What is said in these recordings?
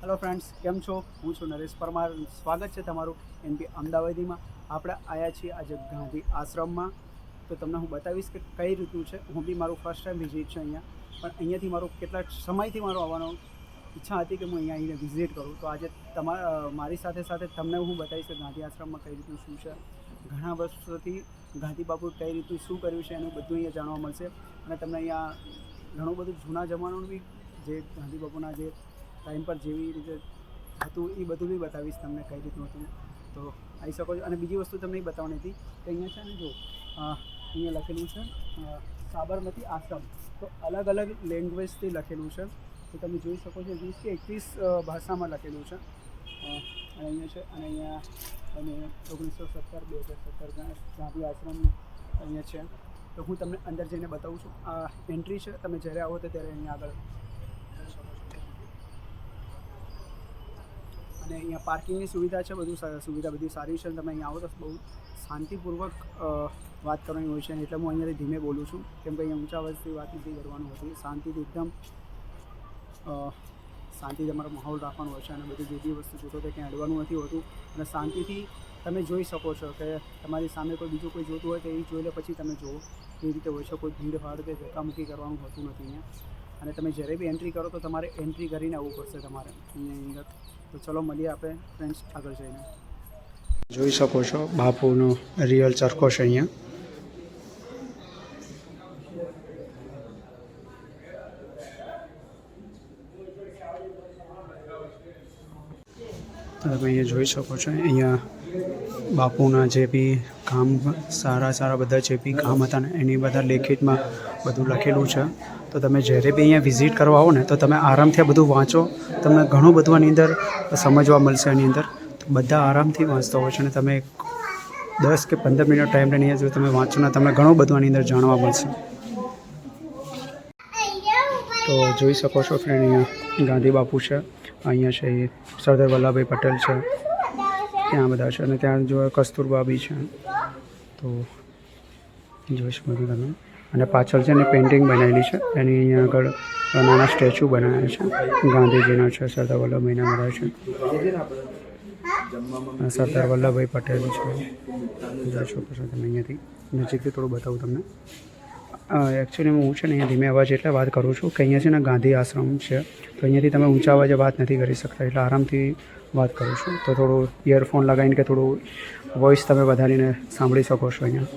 Hello friends, કેમ છો? હું છું નરેશ પરમાર. સ્વાગત છે તમારું એનપી અમદાવાદીમાં. આપણે આવ્યા છીએ આજે ગાંધી આશ્રમમાં. તો તમને હું બતાવીશ કે કઈ રીતનું છે. હું બી મારું ફર્સ્ટ ટાઈમ વિઝિટ છે અહીંયા, પણ અહીંયાથી મારું કેટલા સમયથી મારો આવવાનો ઈચ્છા હતી કે હું અહીંયા આવીને વિઝિટ કરું. તો આજે મારી સાથે સાથે તમને હું બતાવીશ કે ગાંધી આશ્રમમાં કઈ રીતનું શું છે. ઘણા વર્ષોથી ગાંધી બાપુ કઈ રીતનું શું કર્યું છે એનું બધું અહીંયા જાણવા મળશે. અને તમને અહીંયા ઘણું બધું જૂના જમાનાનું બી જે ગાંધી બાપુના જે ટાઈમ પર જેવી રીતે હતું એ બધું બી બતાવીશ તમને કઈ રીતનું હતું. તો આવી શકો છો. અને બીજી વસ્તુ તમને એ બતાવવાની હતી કે અહીંયા છે ને જો અહીંયા લખેલું છે સાબરમતી આશ્રમ. તો અલગ અલગ લેંગ્વેજથી લખેલું છે. તો તમે જોઈ શકો છો 20 કે 21 ભાષામાં લખેલું છે. અને અહીંયા છે અને અહીંયા અને 1917-2017 ગાંધી આશ્રમનું અહીંયા છે. તો હું તમને અંદર જઈને બતાવું છું. આ એન્ટ્રી છે. તમે જ્યારે આવો તો ત્યારે અહીંયા આગળ અને અહીંયા પાર્કિંગની સુવિધા છે. સુવિધા બધી સારી છે. તમે અહીંયા આવો તો બહુ શાંતિપૂર્વક વાત કરવાની હોય છે. એટલે હું અહીંયાથી ધીમે બોલું છું, કેમ કે અહીંયા ઊંચા અવાજથી વાત નથી કરવાનું હોતી. શાંતિથી એકદમ શાંતિથી તમારો માહોલ રાખવાનો હોય છે. અને બધી જે બી વસ્તુ જોતો તે ક્યાં અડવાનું નથી હોતું. અને શાંતિથી તમે જોઈ શકો છો કે તમારી સામે કોઈ બીજું કોઈ જોતું હોય તો એ જોઈ લે પછી તમે જુઓ. એ રીતે હોય છે. કોઈ ભીડભાડ કે ધક્કામુક્કી કરવાનું હોતું નથી અહીંયા. અને તમે જ્યારે બી એન્ટ્રી કરો તો તમારે એન્ટ્રી કરીને આવવું પડશે તમારે અહીંયા અંદર. તો ચલો મળીએ આપણે ફ્રેન્ડ્સ આગળ જઈને. જોઈ શકો છો બાપુનો રિયલ ચરખો છે અહીંયા. તમે અહીંયા જોઈ શકો છો. અહીંયા બાપુના જે બી કામ સારા બધા જે બી કામ હતા ને એની બધા લેખિતમાં બધું લખેલું છે. તો તમે જ્યારે બી અહીંયા વિઝિટ કરવા આવો ને તો તમે આરામથી આ બધું વાંચો. તમને ઘણું બધું આની અંદર સમજવા મળશે. આની અંદર બધા આરામથી વાંચતા હોય છે. અને તમે 10 કે 15 મિનિટ ટાઈમ લઈને જો તમે વાંચો ને તમને ઘણું બધું આની અંદર જાણવા મળશે. તો જોઈ શકો છો ફ્રેન્ડ, અહીંયા ગાંધી બાપુ છે, અહીંયા છે સરદાર વલ્લભભાઈ પટેલ છે, ત્યાં બધા છે. અને ત્યાં જો કસ્તુરબા બી છે. તો જોઈ શકો છો તમે. અને પાછળ છે ને પેઇન્ટિંગ બનાવેલી છે. એની અહીંયા આગળ નાના સ્ટેચ્યુ બનાવ્યા છે. ગાંધીજીના છે, સરદાર વલ્લભભાઈના બધા છે, સરદાર વલ્લભભાઈ પટેલ છે. જોઈ શકો છો તમે. અહીંયાથી નજીકથી થોડું બતાવું તમને. એકચ્યુઅલી હું છે ને અહીંયા ધીમે અવાજ એટલે વાત કરું છું કે અહીંયા છે ને ગાંધી આશ્રમ છે. તો અહીંયાથી તમે ઊંચા અવાજે વાત નથી કરી શકતા, એટલે આરામથી વાત કરું છું. તો થોડું ઇયરફોન લગાવીને કે થોડું વોઇસ તમે વધારીને સાંભળી શકો છો અહીંયા.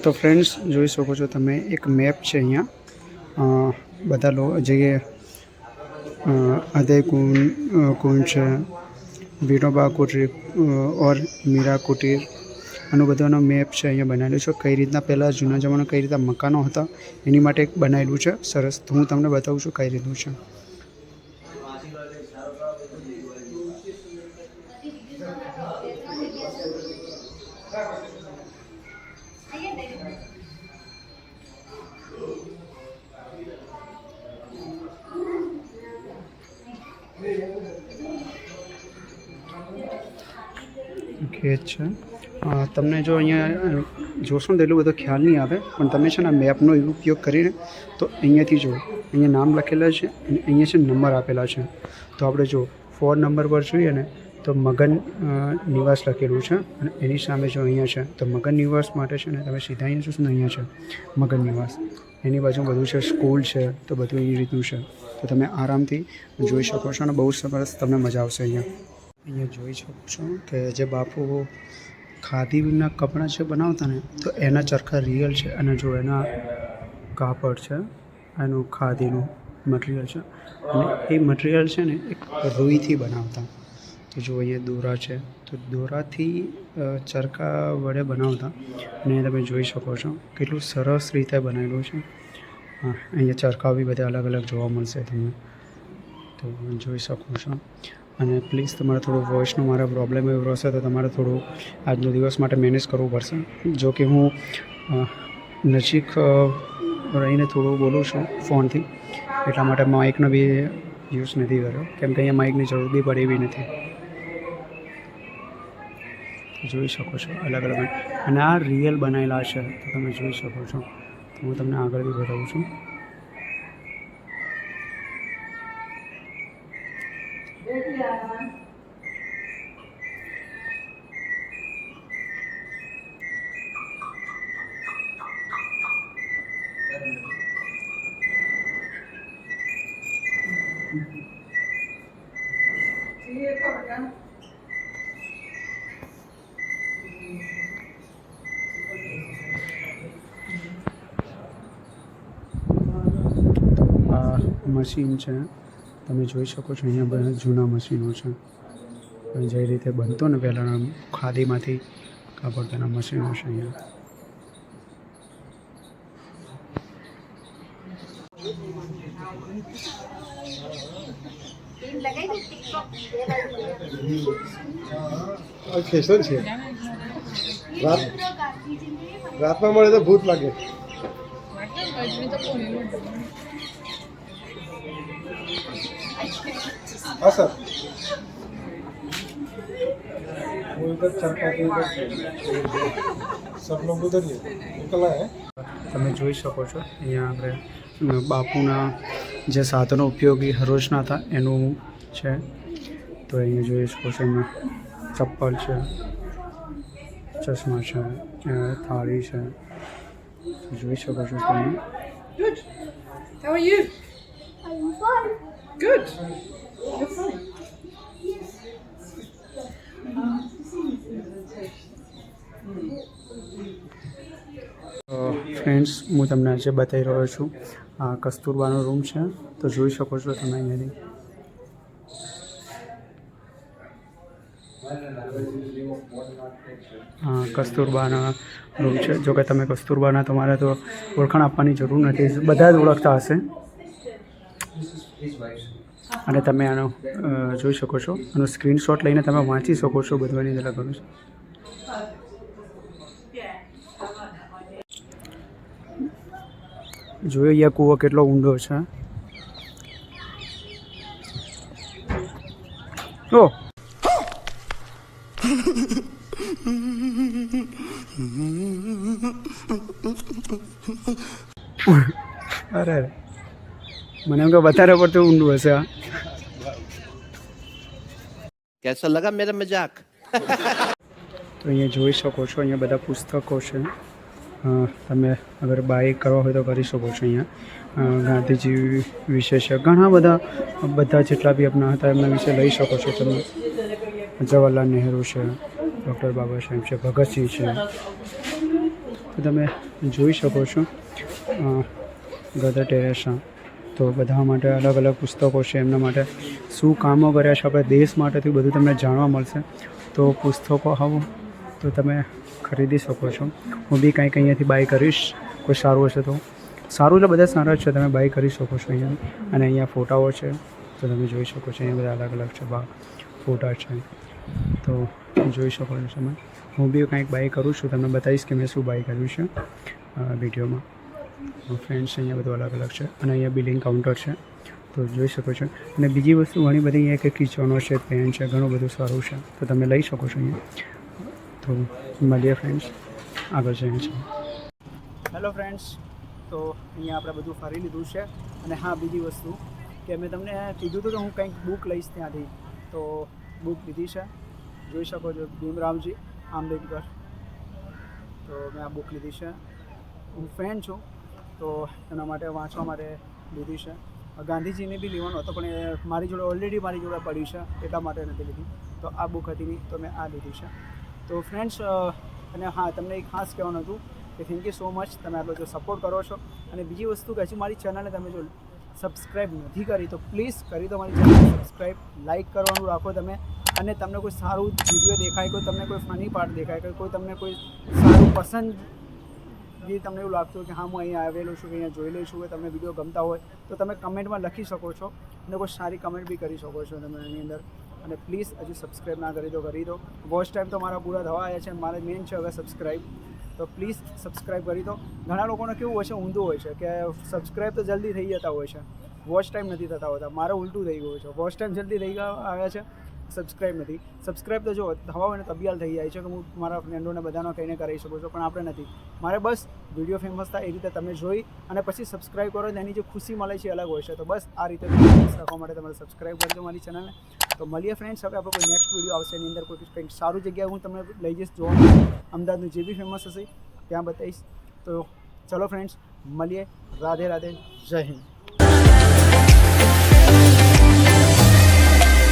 તો ફ્રેન્ડ્સ જોઈ શકો છો તમે, એક મેપ છે અહીંયા. બધા લોકો જે અદય કુંડ છે, વિનોબા કુટીર ઓર મીરા કુટીર, આનું બધાનો મેપ છે અહીંયા બનાવેલું છે. કઈ રીતના પહેલાં જૂના જમાના કઈ રીતના મકાનો હતા એની માટે એક બનાવેલું છે સરસ. તો હું તમને બતાવું છું કઈ રીતનું છે. ખેત છે. તમને જો અહીંયા જોશો ને તો એટલું બધો ખ્યાલ નહીં આવે, પણ તમે છે ને મેપનો ઉપયોગ કરીને તો અહીંયાથી જો અહીંયા નામ લખેલા છે અને અહીંયા છે નંબર આપેલા છે. તો આપણે જો 4 નંબર પર જોઈએ ને તો મગન નિવાસ લખેલું છે. અને એની સામે જો અહીંયા છે તો મગન નિવાસ માટે છે ને તમે સીધા અહીંયા જોશો ને અહીંયા છે મગન નિવાસ. એની બાજુ બધું છે, સ્કૂલ છે. તો બધું એ રીતનું છે. તો તમે આરામથી જોઈ શકો છો અને બહુ સરસ તમને મજા આવશે અહીંયા જોઈ શકો છો કે જે બાપુ ખાદીના કપડાં છે બનાવતા ને તો એના ચરખા રિયલ છે. અને જો એના કાપડ છે, એનું ખાદીનું મટીરિયલ છે. અને એ મટીરિયલ છે ને એક રૂઈથી બનાવતા. તો જો અહીંયા દોરા છે, તો દોરાથી ચરખા વડે બનાવતા. અને તમે જોઈ શકો છો કેટલું સરસ રીતે બનાવેલું છે. અહીંયા ચરખા બી બધા અલગ અલગ જોવા મળશે તમને. તો જોઈ શકો છો. અને પ્લીઝ તમારે થોડું વોઇસનો મારા પ્રોબ્લેમ એવો હશે તો તમારે થોડું આજનો દિવસ માટે મેનેજ કરવું પડશે. જો કે હું નજીક રહીને થોડું બોલું છું ફોનથી, એટલા માટે માઇકનો બી યુઝ નથી કર્યો, કેમ કે અહીંયા માઇકની જરૂર બી પડે એવી નથી. જોઈ શકો છો અલગ અલગ, અને આ રિયલ બનાવેલા છે તો તમે જોઈ શકો છો. તો હું તમને આગળથી બતાવું છું. આ મશીન છે તમે જોઈ શકો છો. અહીંયા બધા જૂના મશીનો છે. જે રીતે બનતો ને પહેલાંના ખાદીમાંથી કાપડ તેના મશીનો છે અહીંયા. ફેશન છે. રાતમાં મળે તો ભૂત લાગે. हाँ सर वो इधर चरखा के इधर सब लोग उधर ही निकला है. તમે જોઈ શકો છો અહીંયા આપણે બાપુના જે સાધનો ઉપયોગી હરોજના હતા એનું છે. તો અહીંયા જોઈ શકો છો એમાં ચપ્પલ છે, ચશ્મા છે, થાળી છે. જોઈ શકો છો તમે. Good. How are you? I'm fine. Good. You're fine. Friends, હું તમને આજે બતાવી રહ્યો છું આ કસ્તુરબાનો રૂમ છે. તો જોઈ શકો છો તમે અહીંયાથી. હા, કસ્તુરબાના રૂમ છે. જો કે તમે કસ્તુરબાના તમારે તો ઓળખાણ આપવાની જરૂર નથી, બધા જ ઓળખતા હશે. અને તમે આનો જોઈ શકો છો, આનો સ્ક્રીનશોટ લઈને તમે વાંચી શકો છો બધું એની અંદર લખેલું છે. જોયો અહીંયા કૂવો કેટલો ઊંડો છે. ઓ અરે મને એમ કે વધારે પડતું ઊંડું હશે આ. कैसा लगा मेरा मजाक? તો અહીંયા જોઈ શકો છો અહીંયા બધા પુસ્તકો છે. તમે અગર બાય કરવા હોય તો કરી શકો છો. અહીંયા ગાંધીજી વિશે છે, ઘણા બધા જેટલા બી આપણા હતા એમના વિશે લઈ શકો છો તમે. જવાહરલાલ નહેરુ છે, ડૉક્ટર બાબા સાહેબ છે, ભગતસિંહ છે. તો તમે જોઈ શકો છો ગદર ટેરેસા. તો બધા માટે અલગ અલગ પુસ્તકો છે, એમના માટે શું કામો કર્યા છે આપણા દેશ માટેથી બધું તમને જાણવા મળશે. તો પુસ્તકો આવો તો તમે ખરીદી શકો છો. હું બી કંઈક અહીંયાથી બાય કરીશ, કોઈ સારું હશે તો. સારું એટલે બધા સારા જ છે, તમે બાય કરી શકો છો અહીંયા. અને અહીંયા ફોટાઓ છે તો તમે જોઈ શકો છો. અહીંયા બધા અલગ અલગ છે ફોટા છે તો જોઈ શકો છો તમે. હું બી કંઈક બાય કરું છું, તમને બતાવીશ કે મેં શું બાય કર્યું છે વિડીયોમાં. ફ્રેન્ડ્સ અહીંયા બધું અલગ અલગ છે. અને અહીંયા બિલિંગ કાઉન્ટર છે તો જોઈ શકો છો. અને બીજી વસ્તુ ઘણી બધી અહીંયા કે કિચનો છે, પેન છે, ઘણું બધું સારું છે તો તમે લઈ શકો છો અહીંયા. તો મળીએ ફ્રેન્ડ્સ આગળ જઈએ છીએ. હેલો ફ્રેન્ડ્સ, તો અહીંયા આપણે બધું ફરી લીધું છે. અને હા, બીજી વસ્તુ કે મેં તમને કીધું હતું કે હું કંઈક બુક લઈશ ત્યાંથી, તો બુક લીધી છે. જોઈ શકો છો ભીમરાવજી આંબેડકર. તો મેં આ બુક લીધી છે. હું ફેન છું તો એના માટે વાંચવા માટે લીધી છે. ગાંધીજીને બી લેવાનો હતો પણ એ મારી જોડે ઓલરેડી પડી છે એટલા માટે નથી લીધી. તો આ બુક હતી નહીં તો મેં આ લીધી છે. તો ફ્રેન્ડ્સ, અને હા, તમને એક ખાસ કહેવાનું હતું કે થેન્ક યુ સો મચ, તમે આટલો જો સપોર્ટ કરો છો. અને બીજી વસ્તુ કે હજી મારી ચેનલને તમે જો સબસ્ક્રાઈબ નથી કરી તો પ્લીઝ કરી દો મારી ચેનલ સબસ્ક્રાઈબ. લાઇક કરવાનું રાખો તમે. અને તમને કોઈ સારું વિડીયો દેખાય, કોઈ તમને કોઈ ફની પાર્ટ દેખાય, કોઈ તમને કોઈ સારું પસંદ જે તમને એવું લાગતું હોય કે હા હું અહીંયા આવેલો છું કે અહીંયા જોઈ લઈશું, કે તમને વિડીયો ગમતા હોય તો તમે કમેન્ટમાં લખી શકો છો. અને કોઈ સારી કમેન્ટ બી કરી શકો છો તમે એની અંદર. અને પ્લીઝ હજુ સબસ્ક્રાઈબ ના કરી દો. વોચ ટાઈમ તો મારા પૂરા થવા આવ્યા છે, મારે મેઇન છે હવે સબસ્ક્રાઈબ. તો પ્લીઝ સબસ્ક્રાઈબ કરી દો. ઘણા લોકોને કેવું હોય છે, ઊંધું હોય છે કે સબસ્ક્રાઈબ તો જલ્દી થઈ જતા હોય છે વોચ ટાઈમ નથી થતા હોતા. મારે ઉલટું થઈ ગયું છે, વોચ ટાઈમ જલ્દી થઈ આવ્યા છે, સબસ્ક્રાઈબ નથી. સબસ્ક્રાઈબ તો જો થવા હોય ને તબિયાલ થઈ જાય છે કે હું મારા ફ્રેન્ડોને બધાનો કહીને કરી શકું છું, પણ આપણે નથી. મારે બસ વિડીયો ફેમસ થાય એ રીતે તમે જોઈ અને પછી સબસ્ક્રાઈબ કરો, એની જે ખુશી મળે છે એ અલગ હોય છે. તો બસ આ રીતે ફેમસ રાખવા માટે તમારે સબસ્ક્રાઈબ કરજો મારી ચેનલને. તો મળીએ ફ્રેન્ડ્સ, હવે આપણે કોઈ નેક્સ્ટ વિડીયો આવશે, એની અંદર કોઈ કંઈક સારું જગ્યાએ હું તમને લઈ જઈશ જોવા માટે. અમદાવાદનું જે બી ફેમસ હશે ત્યાં બતાવીશ. તો ચલો ફ્રેન્ડ્સ, મળીએ. રાધે રાધે, જય હિન્દ.